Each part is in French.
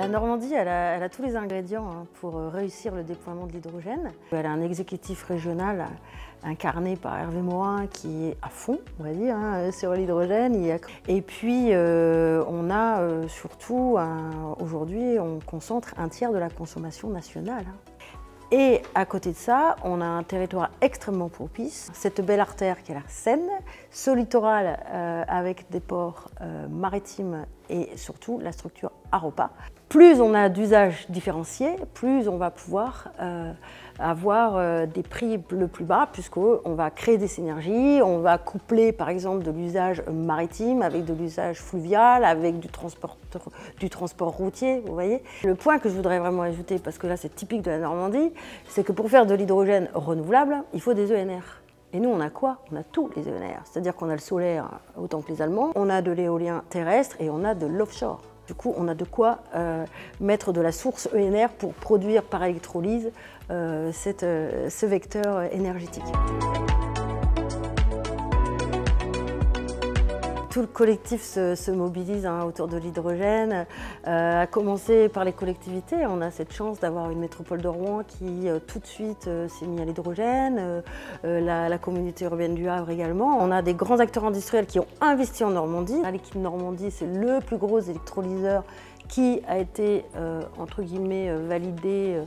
La Normandie, elle a tous les ingrédients pour réussir le déploiement de l'hydrogène. Elle a un exécutif régional incarné par Hervé Morin qui est à fond, on va dire, sur l'hydrogène. Et puis, on a surtout, aujourd'hui, on concentre un tiers de la consommation nationale. Et à côté de ça, on a un territoire extrêmement propice. Cette belle artère qui est la Seine, ce littoral avec des ports maritimes et surtout la structure Aropa. Plus on a d'usages différenciés, plus on va pouvoir avoir des prix le plus bas, puisqu'on va créer des synergies, on va coupler par exemple de l'usage maritime avec de l'usage fluvial, avec du transport routier, vous voyez. Le point que je voudrais vraiment ajouter, parce que là c'est typique de la Normandie, c'est que pour faire de l'hydrogène renouvelable, il faut des ENR. Et nous, on a quoi? On a tous les ENR, c'est-à-dire qu'on a le solaire autant que les Allemands, on a de l'éolien terrestre et on a de l'offshore. Du coup, on a de quoi mettre de la source ENR pour produire par électrolyse ce vecteur énergétique. Tout le collectif se mobilise autour de l'hydrogène, à commencer par les collectivités. On a cette chance d'avoir une métropole de Rouen qui tout de suite s'est mise à l'hydrogène, la communauté urbaine du Havre également. On a des grands acteurs industriels qui ont investi en Normandie. L'équipe Normandie, c'est le plus gros électrolyseur qui a été, entre guillemets, validé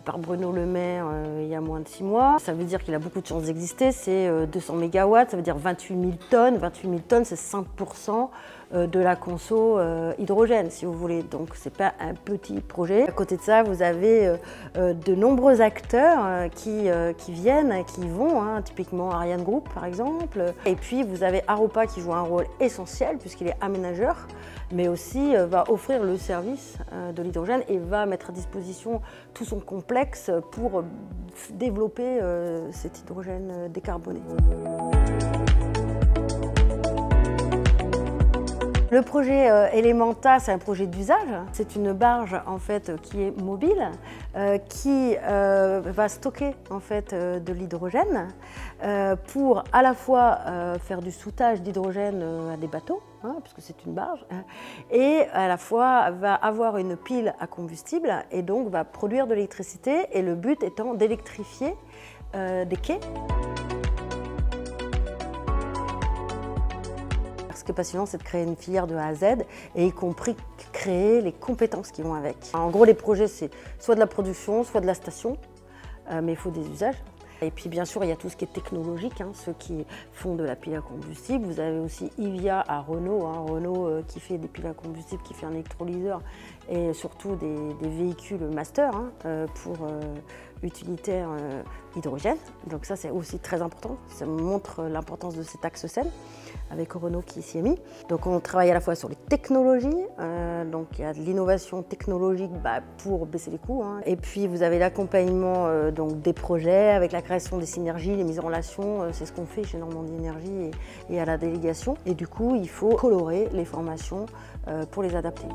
par Bruno Le Maire il y a moins de 6 mois. Ça veut dire qu'il a beaucoup de chances d'exister, c'est 200 MW, ça veut dire 28 000 tonnes. 28 000 tonnes, c'est 5% de la conso hydrogène, si vous voulez. Donc c'est pas un petit projet. À côté de ça, vous avez de nombreux acteurs qui viennent, qui vont, typiquement Ariane Group par exemple. Et puis vous avez Aropa qui joue un rôle essentiel puisqu'il est aménageur, mais aussi va offrir le service de l'hydrogène et va mettre à disposition tout son complexe pour développer cet hydrogène décarboné. Le projet Elementa, c'est un projet d'usage. C'est une barge en fait qui est mobile, qui va stocker en fait de l'hydrogène pour à la fois faire du soûtage d'hydrogène à des bateaux, puisque c'est une barge, et à la fois va avoir une pile à combustible et donc va produire de l'électricité. Et le but étant d'électrifier des quais. Ce qui est passionnant, c'est de créer une filière de A à Z, et y compris créer les compétences qui vont avec. En gros, les projets, c'est soit de la production, soit de la station, mais il faut des usages. Et puis bien sûr, il y a tout ce qui est technologique, ceux qui font de la pile à combustible. Vous avez aussi Ivia à Renault, Renault qui fait des piles à combustible, qui fait un électrolyseur, et surtout des véhicules master pour utilitaire hydrogène. Donc ça, c'est aussi très important. Ça montre l'importance de cet axe Seine, avec Renault qui s'y est mis. Donc on travaille à la fois sur les technologies, donc il y a de l'innovation technologique pour baisser les coûts, et puis vous avez l'accompagnement des projets avec la création des synergies, les mises en relation, c'est ce qu'on fait chez Normandie Énergie et à la délégation. Et du coup, il faut colorer les formations pour les adapter.